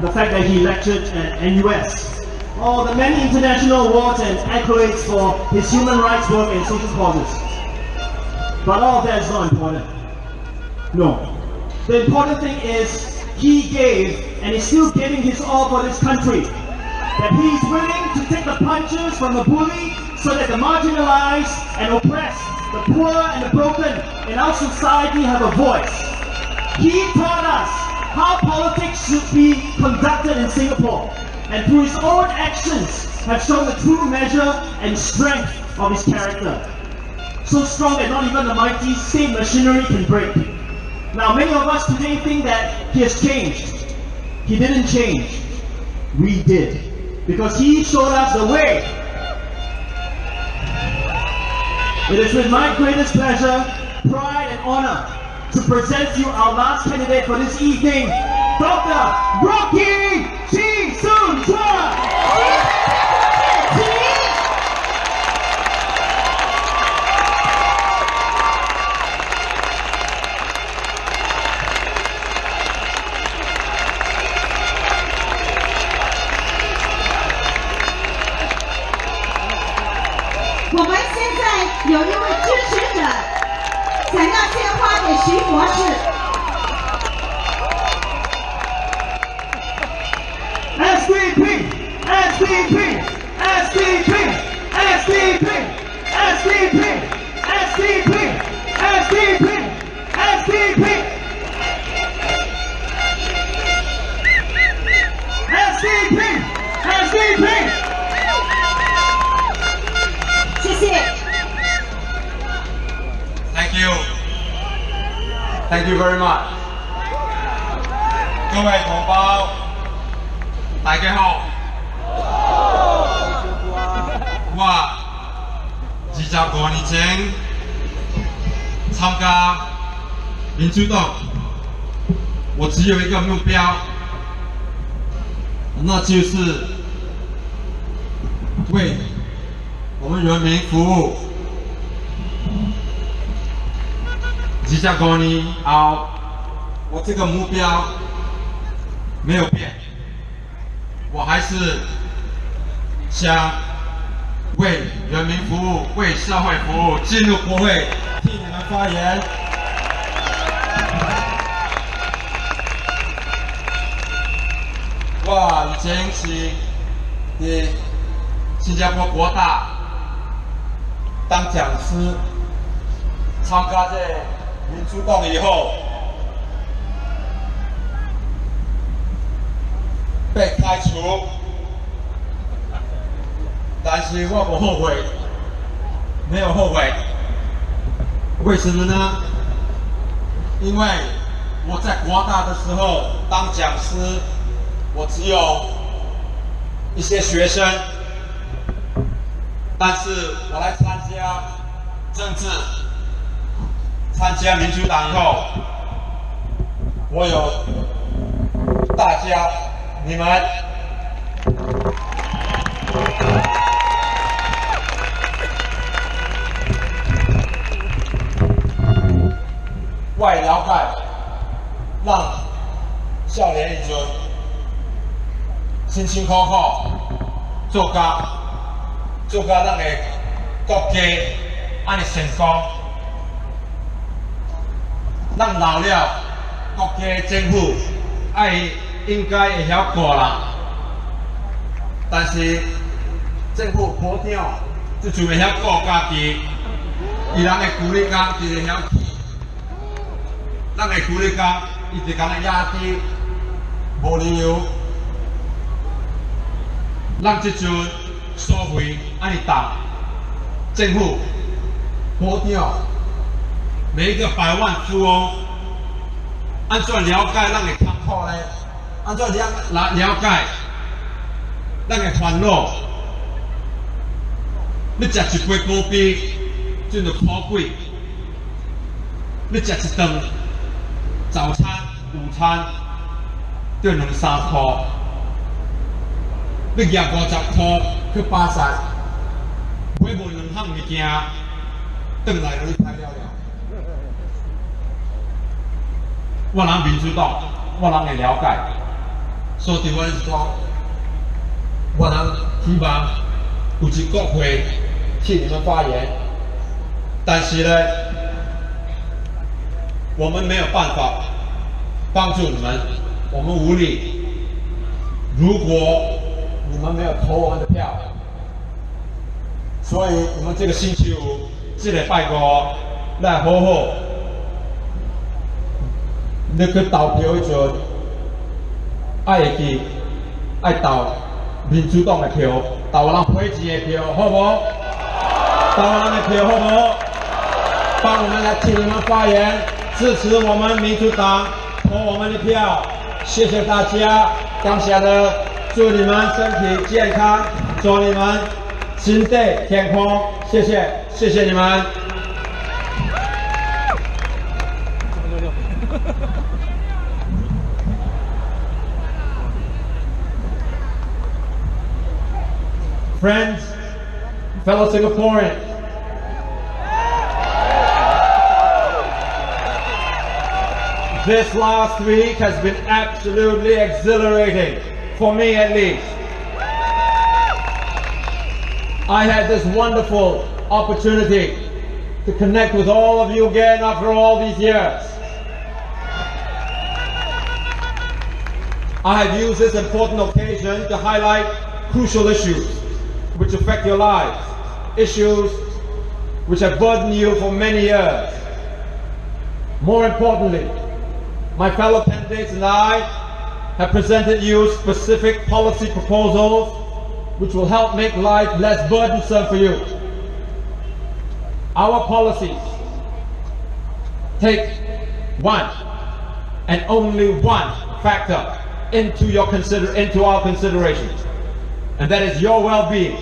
the fact that he lectured at NUS, or the many international awards and accolades for his human rights work and social causes. But all of that is not important. No. The important thing is he gave and is still giving his all for this country. That he is willing to take the punches from the bully so that the marginalized and oppressed, the poor and the broken in our society have a voice. He taught us how politics should be conducted in Singapore, and through his own actions have shown the true measure and strength of his character. So strong that not even the mighty state machinery can break. Now many of us today think that he has changed. He didn't change. We did. Because he showed us the way. It is with my greatest pleasure, pride and honor to present to you our last candidate for this evening, Dr. Rocky Chee Soon Juan. 我们现在有一位支持者想要献花给徐博士。SDP, SDP, SDP, SDP, SDP, SDP, SDP, SDP, SDP, SDP. 谢谢。Thank you. Thank you very much. 各位同胞，大家好。我25年前参加民主党，我只有一个目标，那就是为我们人民服务。25年后，我这个目标没有变，我还是想为人民服务，为社会服务，进入国会替你们发言。我以前是在新加坡国大当讲师，参加这民主党以后，被开除。但是我不后悔，没有后悔。为什么呢？因为我在国大的时候当讲师，我只有一些学生，但是我来参加政治，参加民主党以后，我有大家你们。我会了解，让少年时阵辛辛苦苦做工，做到咱的国家安尼成功。咱老了，国家政府应该会晓顾啦，但是政府部长就袂晓顾家己，伊人的鼓励工就会晓去。咱的鼓励工，伊就敢若压低，无理由。咱即阵收费安尼重，政府部长每一个百万富翁，安怎了解咱的痛苦呢？安怎了解咱的烦恼？你食一杯咖啡，就要箍几？你食一顿早餐、午餐，就2-3块。你拿50块去巴萨，买无2项物件，转来就你歹了了。我人民主党，我人会了解，所以我是讲，我能希望有一个会替你们发言，但是呢，我们没有办法帮助你们，我们无力。如果你们没有投我们的票，所以我们这个星期五、这礼拜五来好好，你去投票迄阵，爱会记爱投民主党的票，投人批钱的票，好不好？投人的票，好不好？帮我们来替你们发言，支持我们民主党，投我们的票，谢谢大家。感谢的，祝你们身体健康，祝你们心地健康，谢谢，谢谢你们。Friends, fellow Singaporeans, this last week has been absolutely exhilarating, for me at least. I had this wonderful opportunity to connect with all of you again after all these years. I have used this important occasion to highlight crucial issues which affect your lives, issues which have burdened you for many years. More importantly, my fellow candidates and I have presented you specific policy proposals which will help make life less burdensome for you. Our policies take one and only one factor into our consideration, and that is your well-being.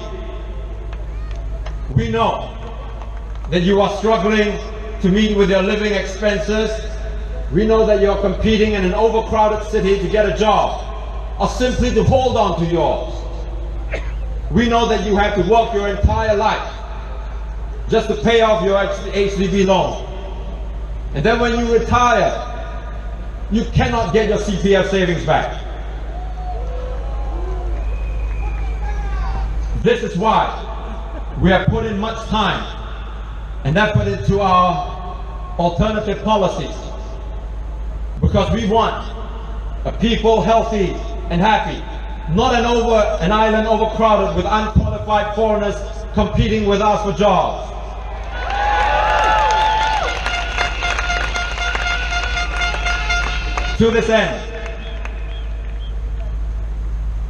We know that you are struggling to meet with your living expenses. We know that you're competing in an overcrowded city to get a job, or simply to hold on to yours. We know that you have to work your entire life just to pay off your HDB loan. And then when you retire, you cannot get your CPF savings back. This is why we have put in much time and effort into our alternative policies, because we want a people healthy and happy, not an island overcrowded with unqualified foreigners competing with us for jobs. To this end,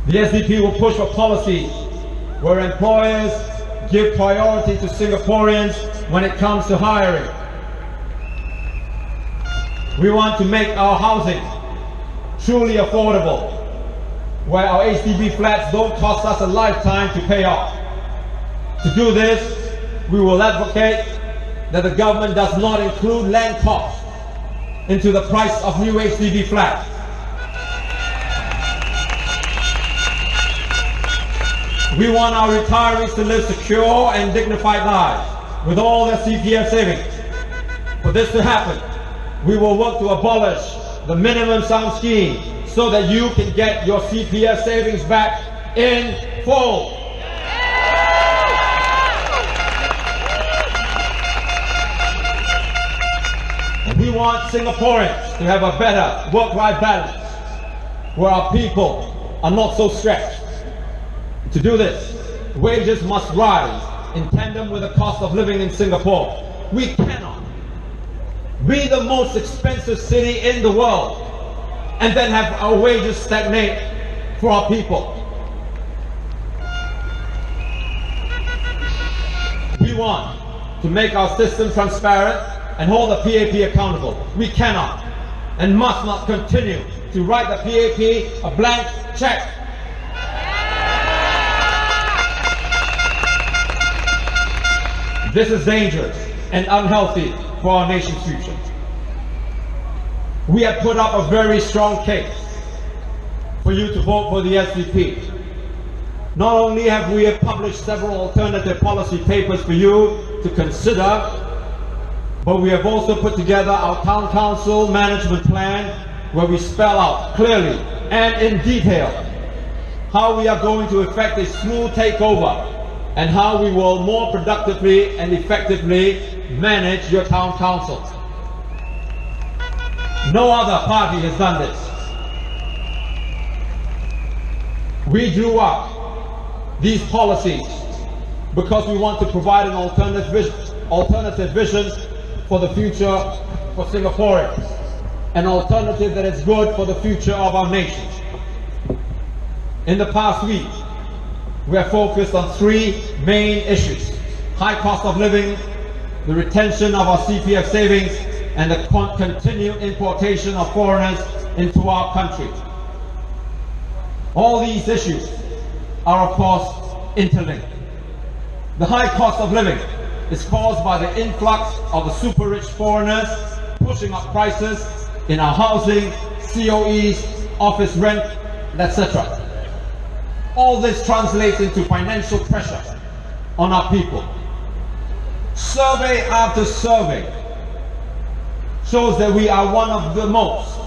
the SDP will push for policies where employers give priority to Singaporeans when it comes to hiring. We want to make our housing truly affordable, where our HDB flats don't cost us a lifetime to pay off. To do this, we will advocate that the government does not include land costs into the price of new HDB flats. We want our retirees to live secure and dignified lives with all their CPF savings. For this to happen, we will work to abolish the minimum sum scheme so that you can get your CPF savings back in full. And we want Singaporeans to have a better work-life balance, where our people are not so stretched. To do this, wages must rise in tandem with the cost of living in Singapore. We cannot be the most expensive city in the world and then have our wages stagnate for our people. We want to make our system transparent and hold the PAP accountable. We cannot and must not continue to write the PAP a blank check. This is dangerous and unhealthy for our nation's future. We have put up a very strong case for you to vote for the SDP. Not only have we published several alternative policy papers for you to consider, but we have also put together our town council management plan, where we spell out clearly and in detail how we are going to effect a smooth takeover and how we will more productively and effectively manage your town council. No other party has done this. We drew up these policies because we want to provide an alternative vision for the future for Singaporeans, an alternative that is good for the future of our nation. In the past week, we are focused on three main issues: high cost of living, the retention of our CPF savings, and the continued importation of foreigners into our country. All these issues are, of course, interlinked. The high cost of living is caused by the influx of the super rich foreigners pushing up prices in our housing, COEs, office rent, etc. All this translates into financial pressure on our people. Survey after survey shows that we are one of the most,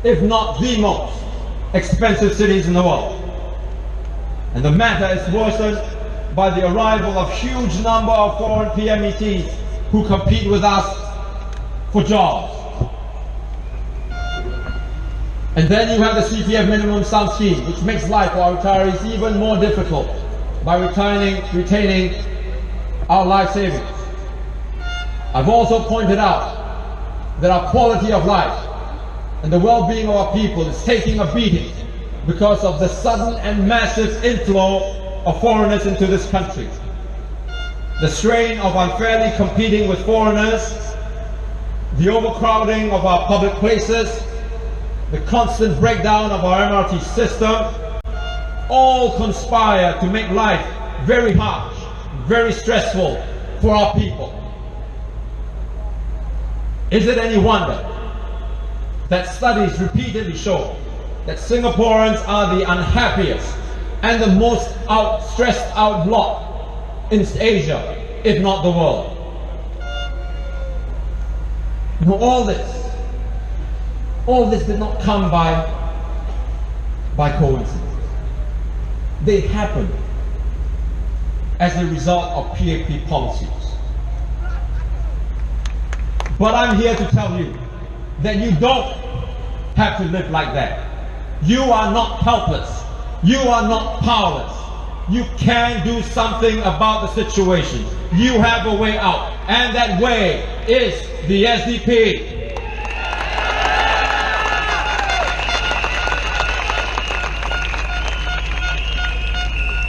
if not the most, expensive cities in the world. And the matter is worsened by the arrival of huge number of foreign PMETs who compete with us for jobs. And then you have the CPF minimum sum scheme, which makes life for our retirees even more difficult by retaining our life savings. I've also pointed out that our quality of life and the well-being of our people is taking a beating because of the sudden and massive inflow of foreigners into this country. The strain of unfairly competing with foreigners, the overcrowding of our public places, the constant breakdown of our MRT system, all conspire to make life very harsh, very stressful for our people. Is it any wonder that studies repeatedly show that Singaporeans are the unhappiest and the most stressed out lot in Asia, if not the world? Now all this did not come by coincidence. They happened as a result of PAP policies. But I'm here to tell you that you don't have to live like that. You are not helpless. You are not powerless. You can do something about the situation. You have a way out, and that way is the SDP.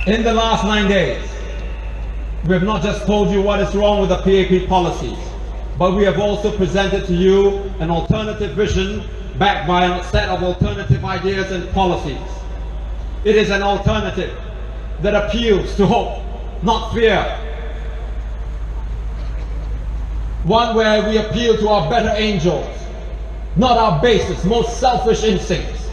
In the last 9 days, we have not just told you what is wrong with the PAP policies, but we have also presented to you an alternative vision backed by a set of alternative ideas and policies. It is an alternative that appeals to hope, not fear. One where we appeal to our better angels, not our basest, most selfish instincts.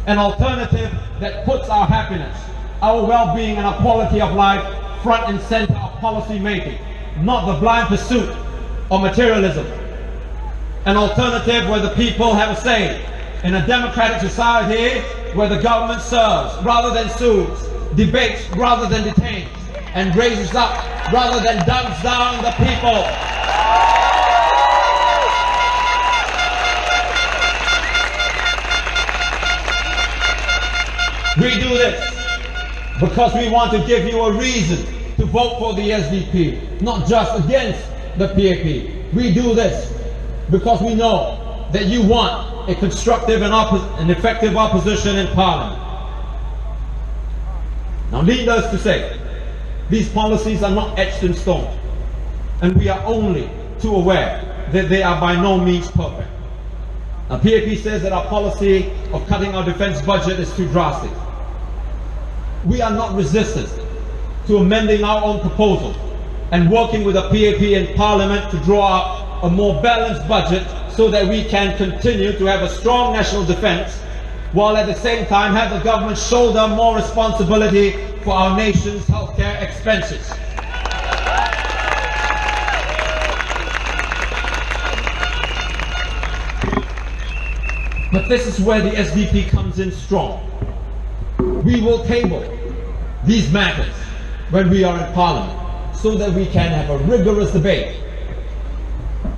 An alternative that puts our happiness, our well-being and our quality of life front and center of policy making, not the blind pursuit of materialism. An alternative where the people have a say in a democratic society where the government serves rather than sues, debates rather than detains, and raises up rather than dumps down the people. We do this because we want to give you a reason to vote for the SDP, not just against the PAP. We do this because we know that you want a constructive and effective opposition in Parliament. Now, needless to say, these policies are not etched in stone, and we are only too aware that they are by no means perfect. Now, PAP says that our policy of cutting our defense budget is too drastic. We are not resistant to amending our own proposal and working with the PAP in Parliament to draw up a more balanced budget so that we can continue to have a strong national defense while at the same time have the government shoulder more responsibility for our nation's healthcare expenses. But this is where the SDP comes in strong. We will table these matters when we are in Parliament so that we can have a rigorous debate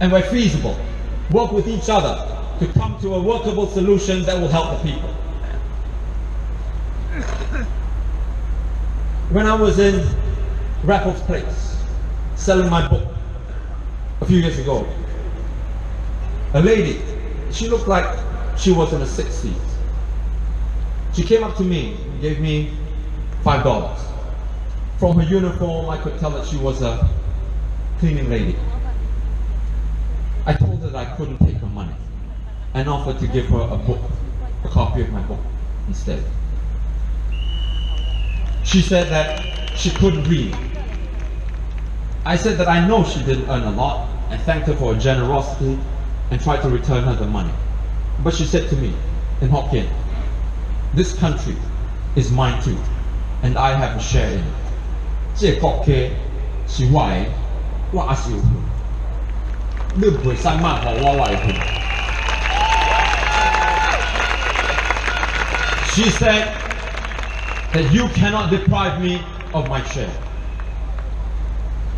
and, where feasible, work with each other to come to a workable solution that will help the people. When I was in Raffles Place selling my book a few years ago, a lady, she looked like she was in her 60s. She came up to me and gave me $5. From her uniform, I could tell that she was a cleaning lady. I told her that I couldn't take her money and offered to give her a book, a copy of my book instead. She said that she couldn't read. I said that I know she didn't earn a lot and thanked her for her generosity and tried to return her the money. But she said to me in Hokkien, "This country is mine too, and I have a share in it. 这个国家是我的，我也是有份。你唔會使抹好我的份." She said that you cannot deprive me of my share.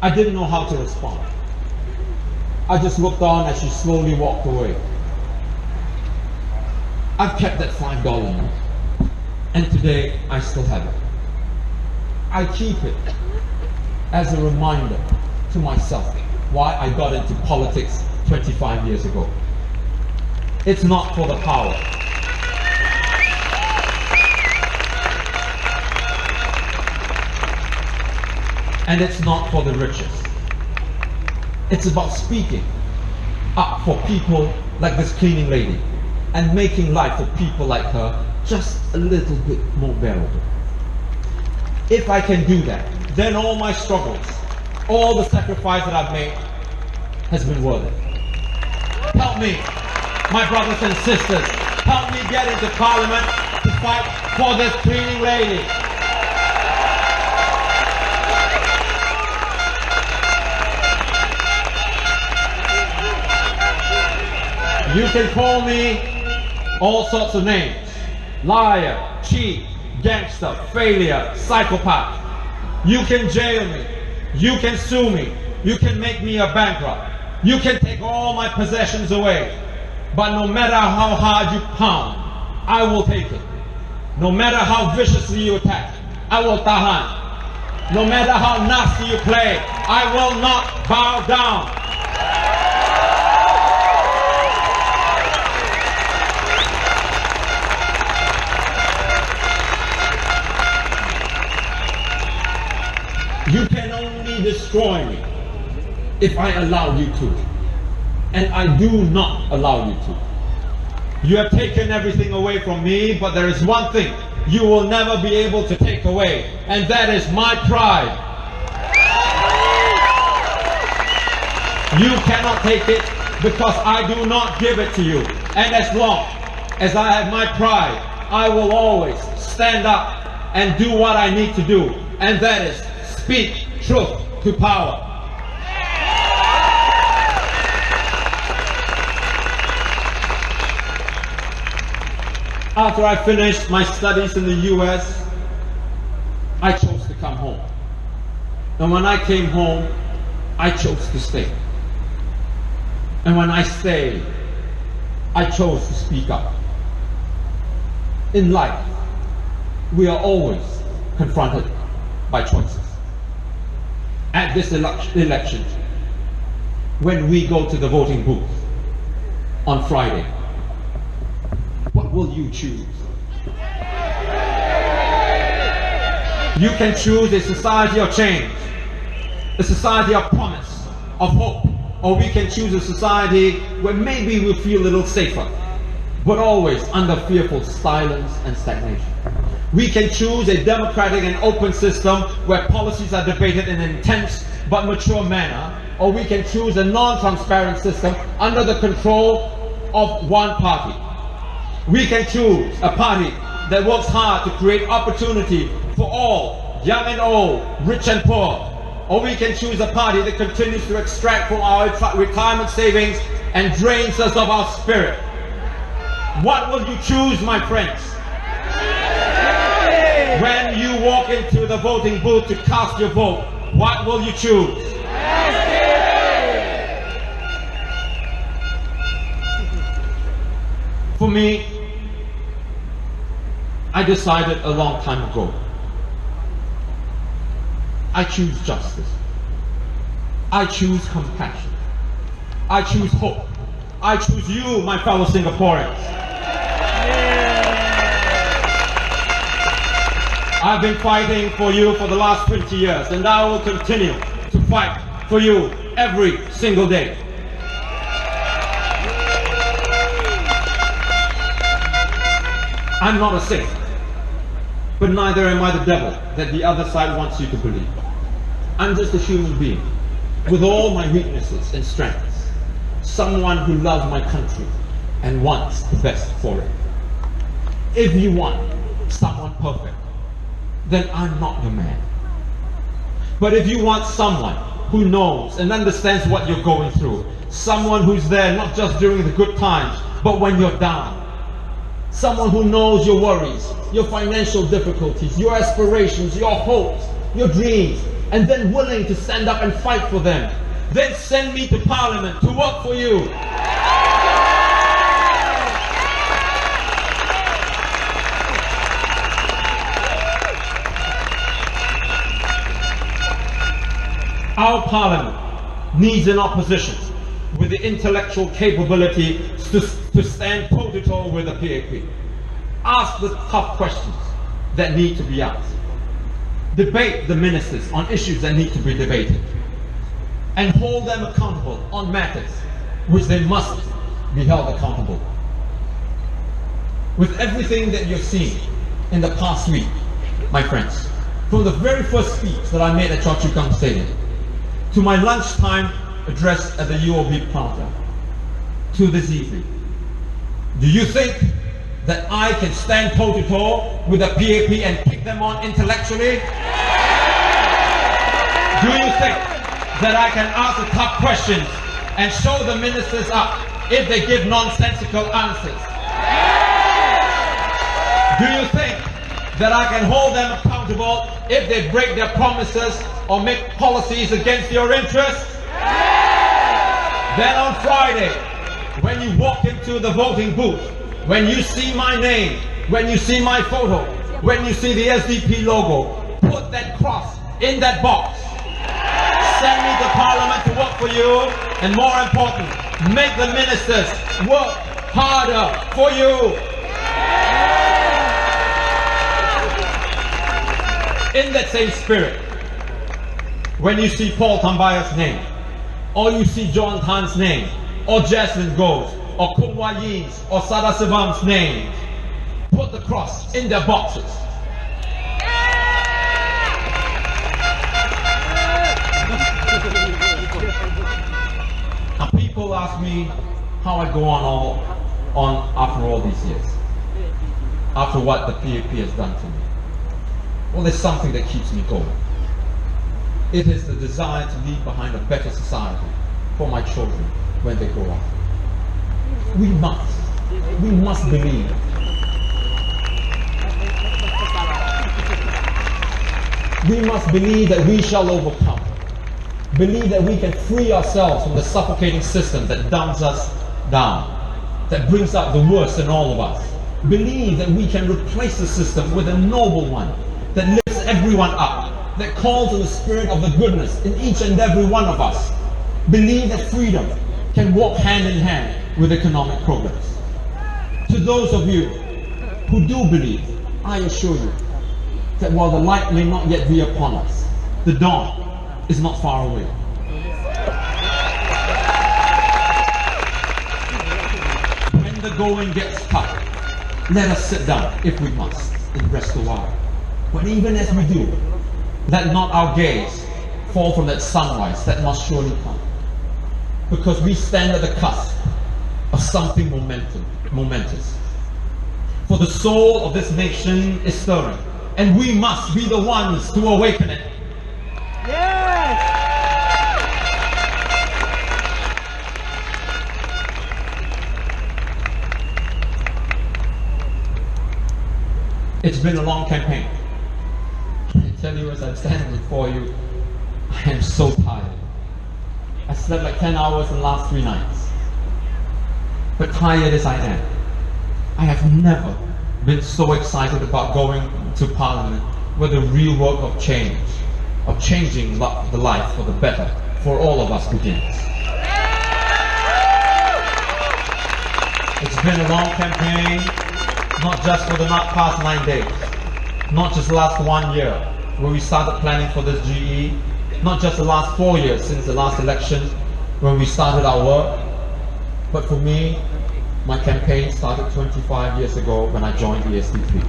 I didn't know how to respond. I just looked on as she slowly walked away. I've kept that $5 note, and today I still have it. I keep it as a reminder to myself why I got into politics 25 years ago. It's not for the power. And it's not for the riches. It's about speaking up for people like this cleaning lady and making life for people like her just a little bit more bearable. If I can do that, then all my struggles, all the sacrifice that I've made has been worth it. Help me, my brothers and sisters, help me get into Parliament to fight for this cleaning lady. You can call me all sorts of names: liar, cheat, gangster, failure, psychopath. You can jail me, you can sue me, you can make me a bankrupt, you can take all my possessions away, but no matter how hard you pound, I will take it. No matter how viciously you attack, I will tahan. No matter how nasty you play, I will not bow down. You can only destroy me if I allow you to, and I do not allow you to. You have taken everything away from me, but there is one thing you will never be able to take away, and that is my pride. You cannot take it because I do not give it to you, and as long as I have my pride, I will always stand up and do what I need to do, and that is speak truth to power. After I finished my studies in the US, I chose to come home. And when I came home, I chose to stay. And when I stayed, I chose to speak up. In life, we are always confronted by choices. At this election, when we go to the voting booth on Friday, what will you choose? You can choose a society of change, a society of promise, of hope, or we can choose a society where maybe we'll feel a little safer, but always under fearful silence and stagnation. We can choose a democratic and open system where policies are debated in an intense but mature manner, or we can choose a non-transparent system under the control of one party. We can choose a party that works hard to create opportunity for all, young and old, rich and poor, or we can choose a party that continues to extract from our retirement savings and drains us of our spirit. What will you choose, my friends? When you walk into the voting booth to cast your vote, what will you choose? For me, I decided a long time ago. I choose justice. I choose compassion. I choose hope. I choose you, my fellow Singaporeans. I've been fighting for you for the last 20 years, and I will continue to fight for you every single day. I'm not a saint, but neither am I the devil that the other side wants you to believe. I'm just a human being with all my weaknesses and strengths, someone who loves my country and wants the best for it. If you want someone perfect, then I'm not your man. But if you want someone who knows and understands what you're going through, someone who's there not just during the good times, but when you're down, someone who knows your worries, your financial difficulties, your aspirations, your hopes, your dreams, and then willing to stand up and fight for them, then send me to Parliament to work for you. Our Parliament needs an opposition with the intellectual capability to stand toe-to-toe with the PAP. Ask the tough questions that need to be asked. Debate the ministers on issues that need to be debated. And hold them accountable on matters which they must be held accountable. With everything that you've seen in the past week, my friends, from the very first speech that I made at Choa Chu Kang Stadium, to my lunchtime address at the UOB Plaza, to this evening, do you think that I can stand toe-to-toe with the PAP and kick them on intellectually? Do you think that I can ask the tough questions and show the ministers up if they give nonsensical answers? Do you think that I can hold them accountable if they break their promises or make policies against your interests? Then on Friday, when you walk into the voting booth, when you see my name, when you see my photo, when you see the SDP logo, put that cross in that box. Send me to Parliament to work for you, and more important, make the ministers work harder for you. In that same spirit, when you see Paul Tambaya's name, or you see John Tan's name, or Jasmine Goh's, or Kun Wah Yin's, or Sada Sivam's names, put the cross in their boxes. Now people ask me how I go on after all these years, after what the PAP has done to me. Well, there's something that keeps me going. It is the desire to leave behind a better society for my children when they grow up. We must believe. We must believe that we shall overcome. Believe that we can free ourselves from the suffocating system that dumbs us down, that brings out the worst in all of us. Believe that we can replace the system with a noble one that lifts everyone up, that calls on the spirit of the goodness in each and every one of us. Believe that freedom can walk hand in hand with economic progress. To those of you who do believe, I assure you that while the light may not yet be upon us, the dawn is not far away. When the going gets tough, let us sit down, if we must, and rest a while. But even as we do, let not our gaze fall from that sunrise that must surely come. Because we stand at the cusp of something momentous. For the soul of this nation is stirring, and we must be the ones to awaken it. Yes! It's been a long campaign. I tell you, as I'm standing before you, I am so tired. I slept like 10 hours in the last 3 nights. But tired as I am, I have never been so excited about going to Parliament where the real work of change, of changing the life for the better, for all of us begins. It's been a long campaign, not just for the past 9 days, not just the last 1 year when we started planning for this GE, not just the last 4 years since the last election when we started our work, but for me, my campaign started 25 years ago when I joined the SDP.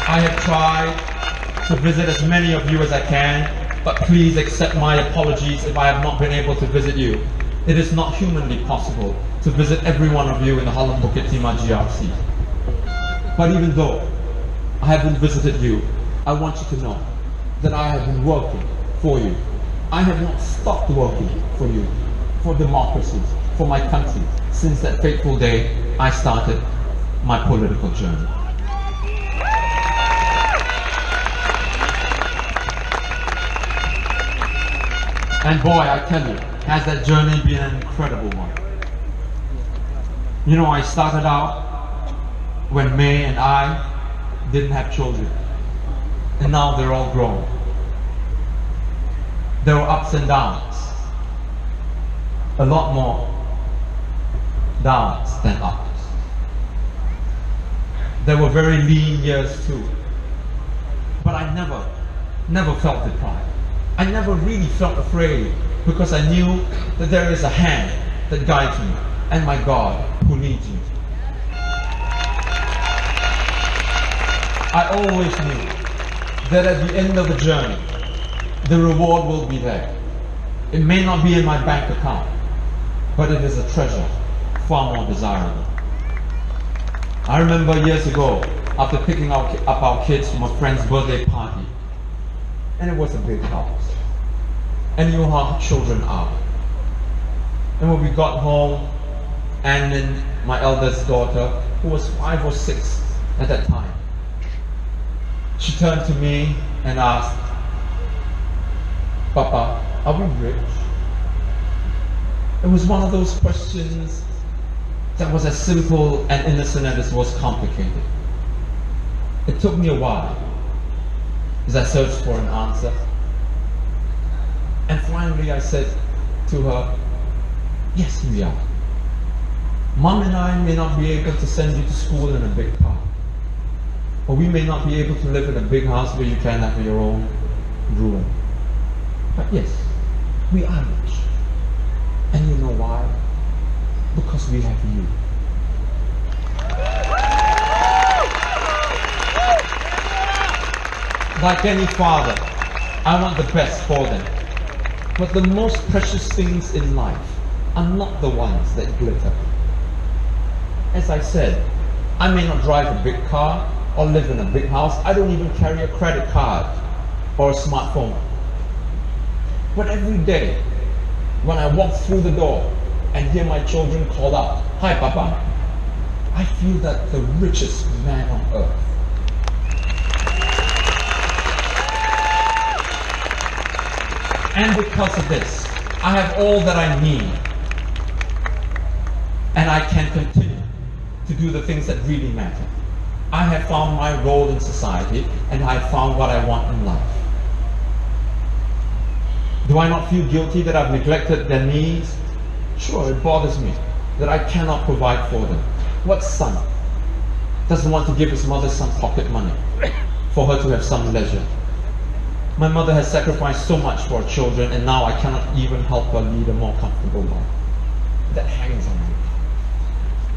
I have tried to visit as many of you as I can, but please accept my apologies if I have not been able to visit you. It is not humanly possible to visit every one of you in the Holland Bukit Timah GRC. But even though I haven't visited you, I want you to know that I have been working for you. I have not stopped working for you, for democracy, for my country, since that fateful day I started my political journey. And boy, I tell you, has that journey been an incredible one. You know, I started out when May and I didn't have children, and now they're all grown. There were ups and downs, a lot more downs than ups. There were very lean years too, but I never felt deprived. I never really felt afraid because I knew that there is a hand that guides me and my God who leads me. I always knew that at the end of the journey, the reward will be there. It may not be in my bank account, but it is a treasure far more desirable. I remember years ago, after picking up our kids from a friend's birthday party, and it was a big house, and you know how children are. And when we got home, and then my eldest daughter, who was 5 or 6 at that time, she turned to me and asked, "Papa, are we rich?" It was one of those questions that was as simple and innocent as it was complicated. It took me a while as I searched for an answer. And finally I said to her, "Yes, we are. Mom and I may not be able to send you to school in a big car, or we may not be able to live in a big house where you can have your own room. But yes, we are rich. And you know why? Because we have you." Like any father, I want the best for them. But the most precious things in life are not the ones that glitter. As I said, I may not drive a big car or live in a big house. I don't even carry a credit card or a smartphone. But every day, when I walk through the door and hear my children call out, "Hi, Papa," I feel that the richest man on earth. And because of this, I have all that I need. And I can continue to do the things that really matter. I have found my role in society, and I have found what I want in life. Do I not feel guilty that I've neglected their needs? Sure, it bothers me that I cannot provide for them. What son doesn't want to give his mother some pocket money for her to have some leisure? My mother has sacrificed so much for her children, and now I cannot even help her lead a more comfortable life. That hangs on me.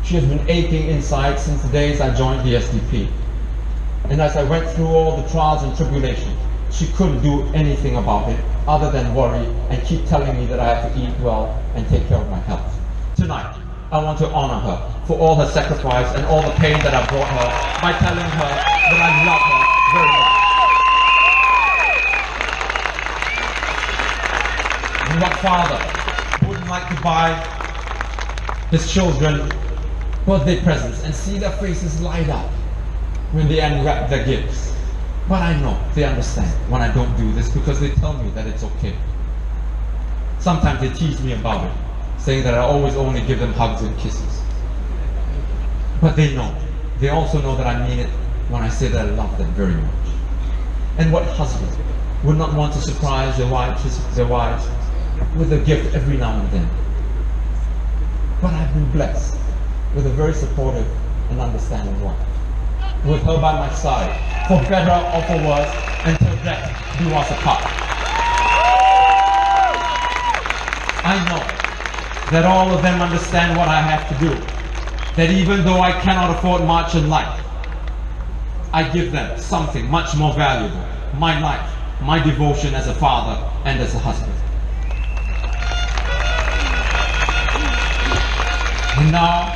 She has been aching inside since the days I joined the SDP. And as I went through all the trials and tribulations, she couldn't do anything about it other than worry and keep telling me that I have to eat well and take care of my health. Tonight, I want to honor her for all her sacrifice and all the pain that I brought her by telling her that I love her very much. And what father wouldn't like to buy his children birthday presents and see their faces light up when they unwrap their gifts. But I know they understand when I don't do this because they tell me that it's okay. Sometimes they tease me about it, saying that I always only give them hugs and kisses. But they know. They also know that I mean it when I say that I love them very much. And what husband would not want to surprise their wives with a gift every now and then? But I've been blessed with a very supportive and understanding wife, with her by my side, for better or for worse, until death do us apart. I know that all of them understand what I have to do, that even though I cannot afford much in life, I give them something much more valuable, my life, my devotion as a father and as a husband. And now,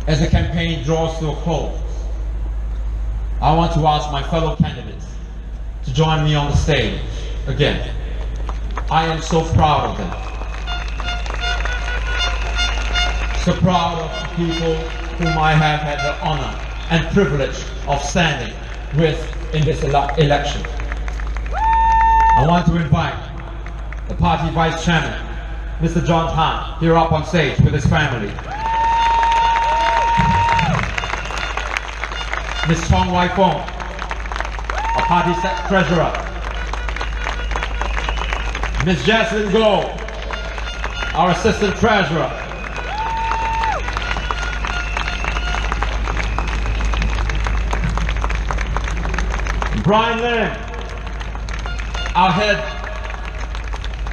as the campaign draws to a close, I want to ask my fellow candidates to join me on the stage again. I am so proud of them. So proud of the people whom I have had the honor and privilege of standing with in this election. I want to invite the party vice chairman, Mr. John Han, here up on stage with his family. Ms. Chong Wai Fong, our party treasurer. Ms. Jaslyn Goh, our assistant treasurer. Brian Lim, our head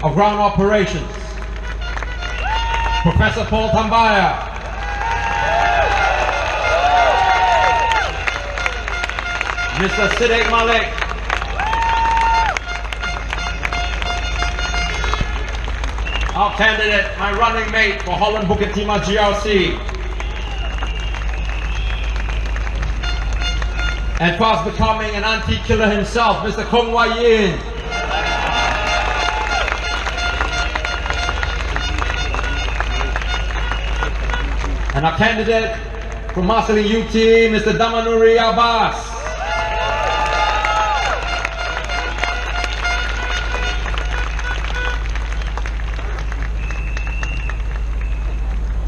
of ground operations. Professor Paul Tambaya. Mr. Siddiq Malik. Our candidate, my running mate for Holland Bukit Timah GRC. And fast becoming an anti-killer himself, Mr. Kong Wai Yin. And our candidate from Marsiling UT, Mr. Damanuri Abbas.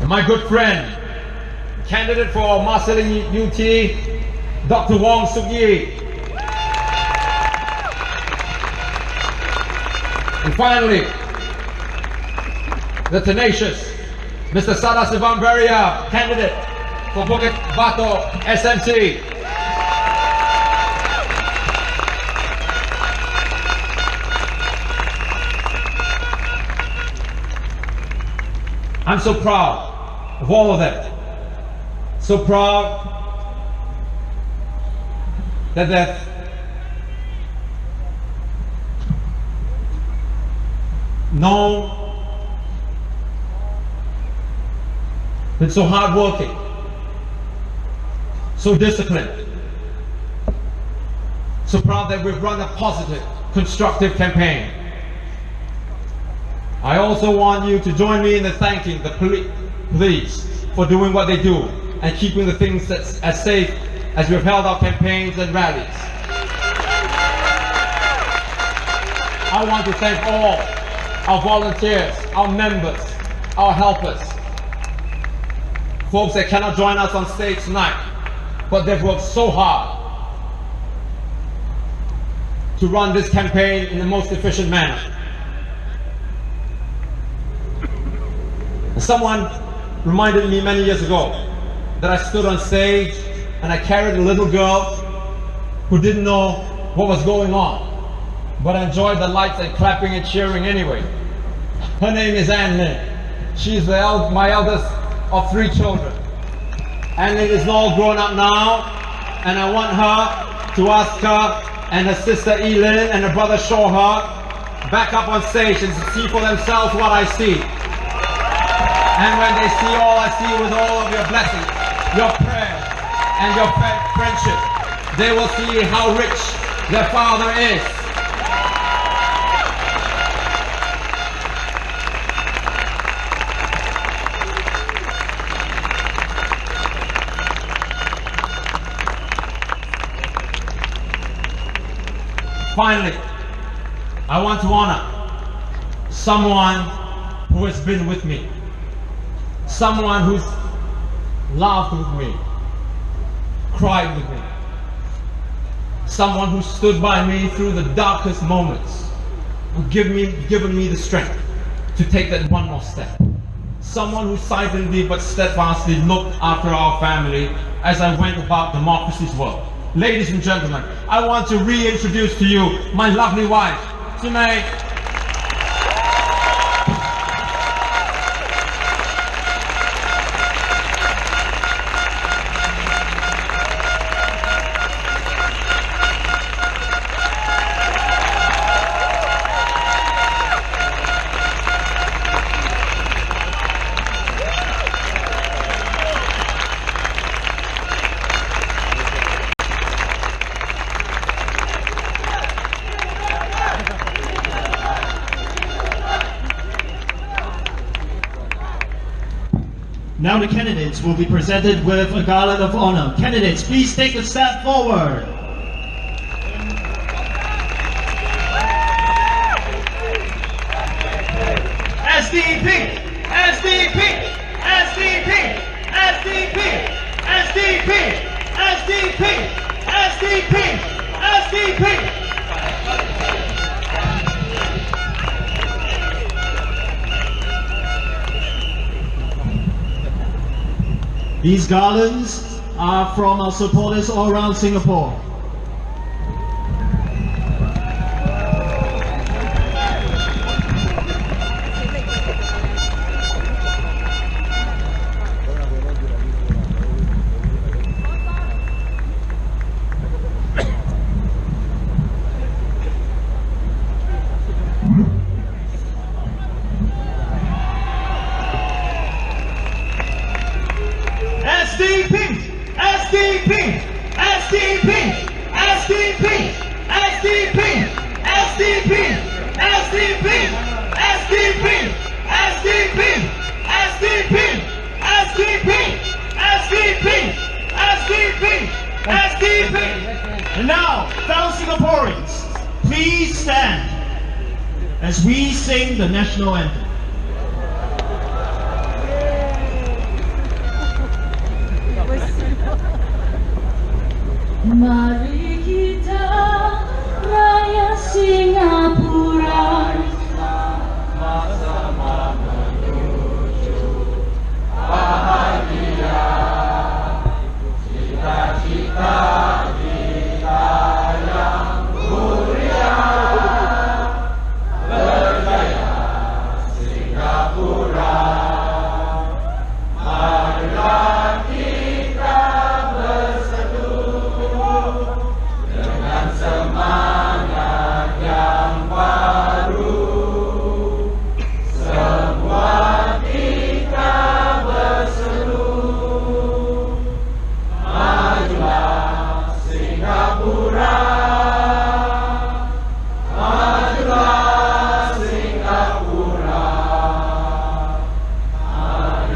And my good friend, candidate for Marsiling UT, Dr. Wong Suk Yi. And finally, the tenacious Mr. Sada Sivan Beria, candidate for Bukit Batok SMC. I'm so proud of all of them. So proud that they've known, been so hardworking, so disciplined, so proud that we've run a positive, constructive campaign. I also want you to join me in thanking the police for doing what they do and keeping the things that's as safe as we've held our campaigns and rallies. I want to thank all our volunteers, our members, our helpers, folks that cannot join us on stage tonight, but they've worked so hard to run this campaign in the most efficient manner. And someone reminded me many years ago that I stood on stage and I carried a little girl who didn't know what was going on, but enjoyed the lights and clapping and cheering anyway. Her name is Ann Lin. She's my eldest of 3 children. Ann Lin is all grown up now, and I want her to ask her and her sister Elin and her brother show her back up on stage and see for themselves what I see. And when they see all I see with all of your blessings, your prayers, and your friendship, they will see how rich their father is. Finally, I want to honor someone who has been with me, someone who's laughed with me, cried with me, someone who stood by me through the darkest moments, who given me the strength to take that one more step. Someone who silently but steadfastly looked after our family as I went about democracy's work. Ladies and gentlemen, I want to reintroduce to you my lovely wife, Chee. Now the candidates will be presented with a garland of honor. Candidates, please take a step forward. SDP! SDP! SDP! SDP! SDP! SDP! SDP! SDP! These garlands are from our supporters all around Singapore. SDP! SDP! SDP! SDP! SDP! SDP! SDP! SDP! SDP! SDP! SDP! SDP! SDP! SDP! And now, fellow Singaporeans, please stand as we sing the national anthem. Mari kita raya Singapura, sama-sama menuju bahagia. Cita-cita kita yang mulia, berjaya Singapura. Marilah kita semangat yang baru, semua kita berseru, majulah Singapura, majulah Singapura,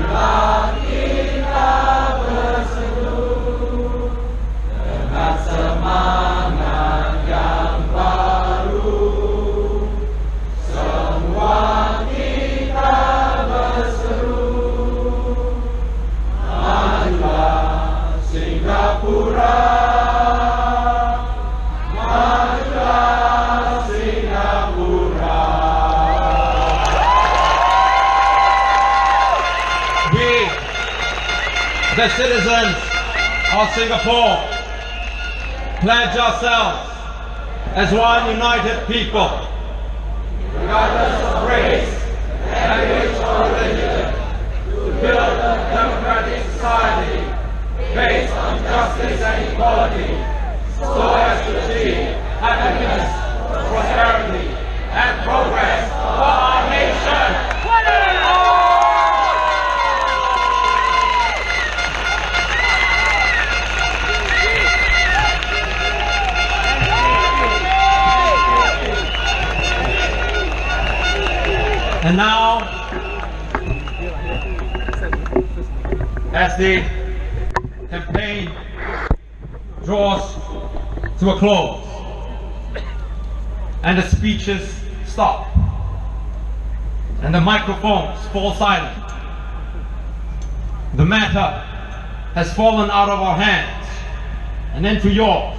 marilah kita berseru dengan semangat yang baru, semua kita berseru, majulah Singapura, majulah Singapura. We, the citizens of Singapore, pledge ourselves as one united people, regardless of race, language, or religion, to build a democratic society based on justice and equality, so as to achieve happiness, prosperity, and progress for our nation. And now, as the campaign draws to a close, and the speeches stop, and the microphones fall silent. The matter has fallen out of our hands and into yours.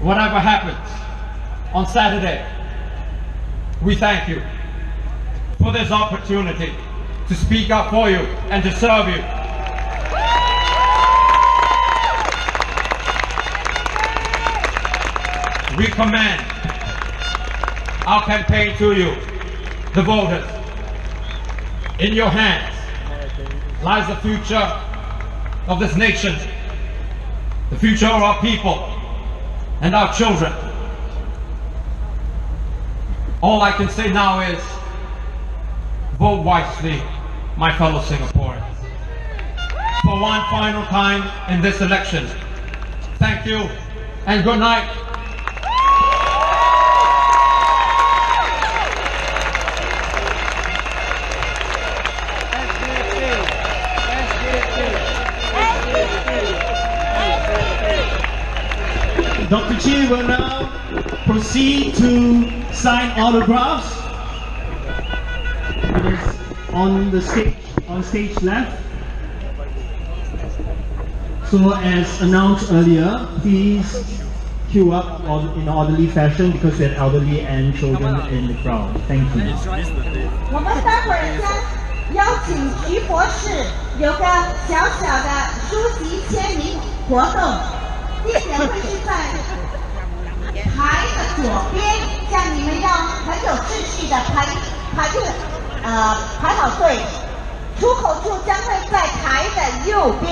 Whatever happens on Saturday, we thank you for this opportunity to speak up for you and to serve you. We commend our campaign to you, the voters. In your hands lies the future of this nation, the future of our people and our children. All I can say now is, vote wisely, my fellow Singaporeans. For one final time in this election, thank you and good night. Dr. Chee will now proceed to sign autographs. It is on stage left. So as announced earlier, please queue up in orderly fashion because we have elderly and children in the crowd. Thank you. 我们待会儿将邀请徐博士有个小小的书籍签名活动。地点会是在台的左边，像你们要很有秩序的排好队。出口处将会在台的右边。